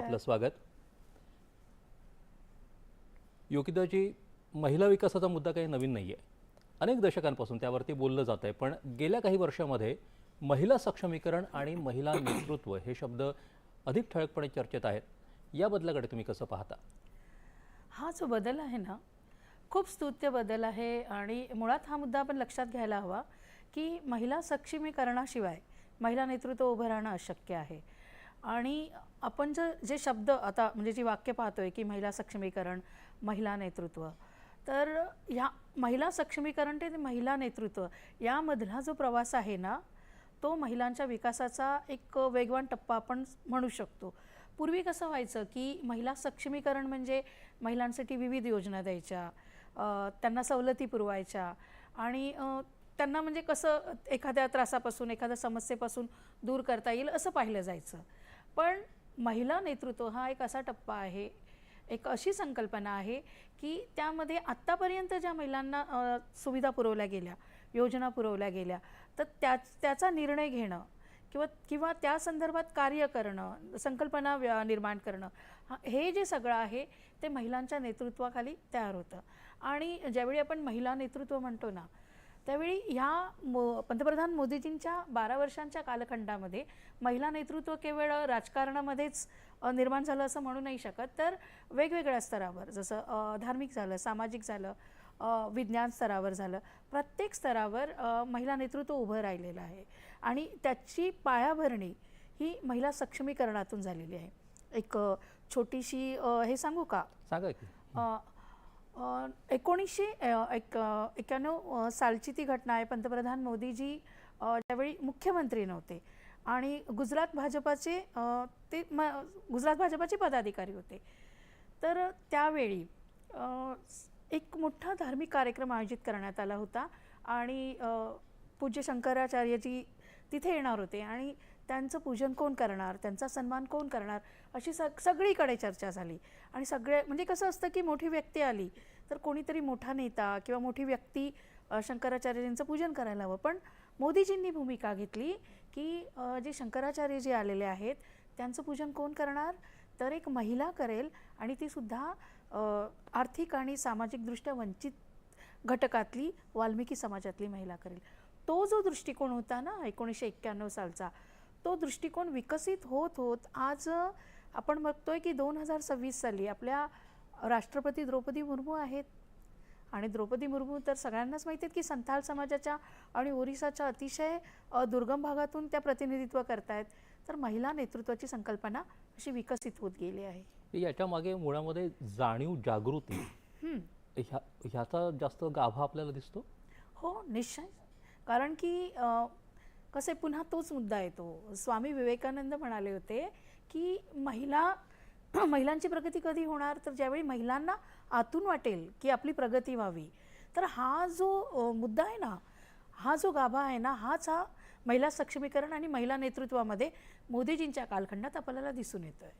आपलं स्वागत. योगिताजी, महिला विकासाचा मुद्दा काही नवीन नाही आहे. अनेक दशकांपासून त्यावरती बोललं जात आहे, पण गेल्या काही वर्षांमध्ये महिला सक्षमीकरण आणि महिला नेतृत्व हे शब्द अधिक ठळकपणे चर्चेत आहेत. या बदलाकडे तुम्ही कसं पाहता? हा जो बदल आहे ना, खूप स्तुत्य बदल आहे आणि मुळात हा मुद्दा आपण लक्षात घ्यायला हवा की महिला सक्षमीकरणाशिवाय महिला नेतृत्व उभं राहणं अशक्य आहे. आणि आपण जे शब्द आता म्हणजे जी वाक्य पाहतोय की महिला सक्षमीकरण, महिला नेतृत्व, तर ह्या महिला सक्षमीकरण ते महिला नेतृत्व यामधला जो प्रवास आहे ना, तो महिलांच्या विकासाचा एक वेगवान टप्पा आपण म्हणू शकतो. पूर्वी कसं व्हायचं की महिला सक्षमीकरण म्हणजे महिलांसाठी विविध योजना द्यायच्या, त्यांना सवलती पुरवायच्या आणि त्यांना म्हणजे कसं एखाद्या त्रासापासून एखाद्या समस्येपासून दूर करता येईल असं पाहिलं जायचं. पण महिला नेतृत्व हा एक असा टप्पा आहे, एक अशी संकल्पना आहे की त्यामध्ये आत्तापर्यंत ज्या महिलांना सुविधा पुरवल्या गेल्या, योजना पुरवल्या गेल्या, तर त्याचा निर्णय घेणं किंवा त्या संदर्भात कार्य करणं, संकल्पना निर्माण करणं, हे जे सगळं आहे ते महिलांच्या नेतृत्वाखाली तयार होतं. आणि ज्यावेळी आपण महिला नेतृत्व म्हणतो ना, त्यावेळी ह्या पंतप्रधान मोदीजींच्या 12 वर्षांच्या कालखंडामध्ये महिला नेतृत्व केवळ राजकारणामध्येच निर्माण झालं असं म्हणू नाही शकत, तर वेगवेगळ्या स्तरावर, जसं धार्मिक झालं, सामाजिक झालं, विज्ञान स्तरावर झालं, प्रत्येक स्तरावर महिला नेतृत्व उभं राहिलेलं आहे. आणि त्याची पायाभरणी ही महिला सक्षमीकरणातून झालेली आहे. एक छोटीशी हे सांगू का? सांगा की. 1991 सालची ती घटना आहे. पंतप्रधान मोदीजी त्यावेळी मुख्यमंत्री नव्हते आणि गुजरात भाजपाचे पदाधिकारी होते. तर त्यावेळी एक मोठा धार्मिक कार्यक्रम आयोजित करण्यात आला होता आणि पूज्य शंकराचार्यजी तिथे येणार होते आणि त्यांचं पूजन कोण करणार, त्यांचा सन्मान कोण करणार, अशी सगळीकडे चर्चा झाली. आणि सगळे म्हणजे कसं असतं की मोठी व्यक्ती आली तर कोणीतरी मोठा नेता किंवा मोठी व्यक्ती शंकराचार्यजींचं पूजन करायला हवं. पण मोदीजींनी भूमिका घेतली की जे शंकराचार्यजी आलेले आहेत त्यांचं पूजन कोण करणार, तर एक महिला करेल आणि ती सुद्धा आर्थिक आणि सामाजिकदृष्ट्या वंचित घटकातली वाल्मिकी समाजातली महिला करेल. तो जो दृष्टिकोन होता ना 1991 सालचा, तो दृष्टिकोन विकसित होत होत आज आपण बघतोय की 2026 साली आपल्या राष्ट्रपती द्रौपदी मुर्मू आहेत. आणि द्रौपदी मुर्मू तर सगळ्यांनाच माहिती आहेत की संथाल समाजाच्या आणि ओरिसाच्या अतिशय दुर्गम भागातून त्या प्रतिनिधित्व करतायत. तर महिला नेतृत्वाची संकल्पना अशी विकसित होत गेली आहे. याच्या मागे मुळामध्ये जाणीव, जागृती ह्याचा जास्त गाभा आपल्याला दिसतो. हो, निश्चय. कारण की कसे पुन्हा तोच मुद्दा येतो. स्वामी विवेकानंद म्हणाले होते की महिलांची प्रगती कधी होणार, तर ज्यावेळी महिलांना आतून वाटेल की आपली प्रगती व्हावी. तर हा जो मुद्दा आहे ना, हा जो गाभा आहे ना, हा महिला सक्षमीकरण आणि महिला नेतृत्वामध्ये मोदीजींच्या कालखंडात आपल्याला दिसून येतोय.